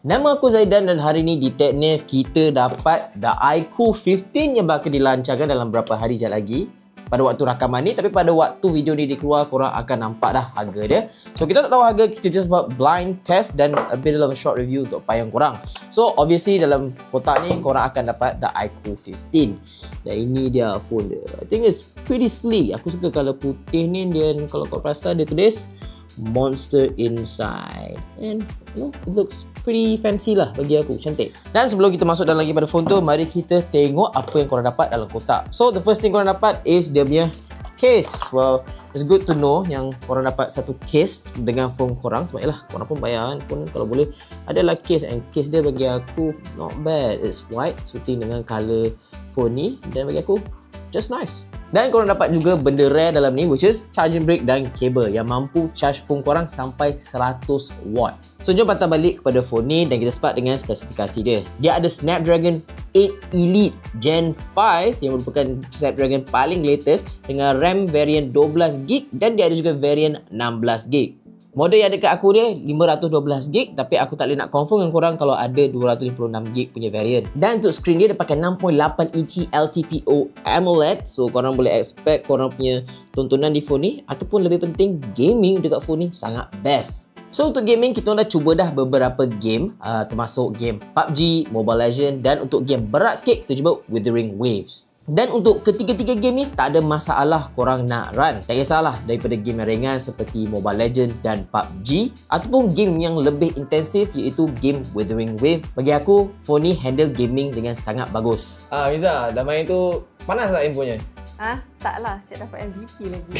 Nama aku Zaidan dan hari ni di TechNav kita dapat The iQOO 15 yang bakal dilancarkan dalam beberapa hari je lagi pada waktu rakaman ni, tapi pada waktu video ni dikeluar korang akan nampak dah harga dia. So kita tak tahu harga, kita just buat blind test dan a bit of a short review untuk payung korang. So obviously dalam kotak ni korang akan dapat The iQOO 15 dan ini dia phone dia. I think it's pretty sleek. Aku suka colour putih ni, dan kalau kau perasan dia tulis Monster inside, and you know, it looks pretty fancy lah bagi aku, cantik. Dan sebelum kita masuk dalam lagi pada phone tu, mari kita tengok apa yang korang dapat dalam kotak. So the first thing korang dapat is dia punya case. Well, it's good to know yang korang dapat satu case dengan phone korang, sebab yalah korang pun bayar kan, pun kalau boleh adalah case, and case dia bagi aku not bad. It's white, suiting dengan colour phone ni, dan bagi aku just nice. Dan korang dapat juga benda rare dalam ni, which is charging brick dan kabel yang mampu charge phone korang sampai 100 watt. So jom patah balik kepada phone ni dan kita start dengan spesifikasi dia. Dia ada Snapdragon 8 Elite Gen 5 yang merupakan Snapdragon paling latest dengan RAM variant 12GB, dan dia ada juga variant 16GB. Model yang ada kat aku dia 512GB, tapi aku tak boleh nak confirm dengan korang kalau ada 256GB punya variant. Dan untuk screen dia pakai 6.8 inci LTPO AMOLED. So korang boleh expect korang punya tontonan di phone ni, ataupun lebih penting gaming dekat phone ni sangat best. So untuk gaming kita dah cuba dah beberapa game, termasuk game PUBG, Mobile Legends, dan untuk game berat sikit kita cuba Wuthering Waves. Dan untuk ketiga-tiga game ni tak ada masalah korang nak run. Tak kisahlah daripada game yang ringan seperti Mobile Legends dan PUBG, ataupun game yang lebih intensif iaitu game Wuthering Wave. Bagi aku, phone ni handle gaming dengan sangat bagus. Miza, dah main tu panas tak handphonenya? Taklah, siap dapat MVP lagi.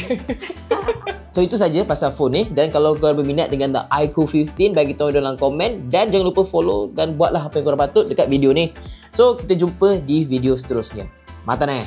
So itu saja pasal phone ni, dan kalau korang berminat dengan The iQOO 15, bagi tahu dalam komen, dan jangan lupa follow dan buatlah apa yang korang patut dekat video ni. So kita jumpa di video seterusnya. Mata neh.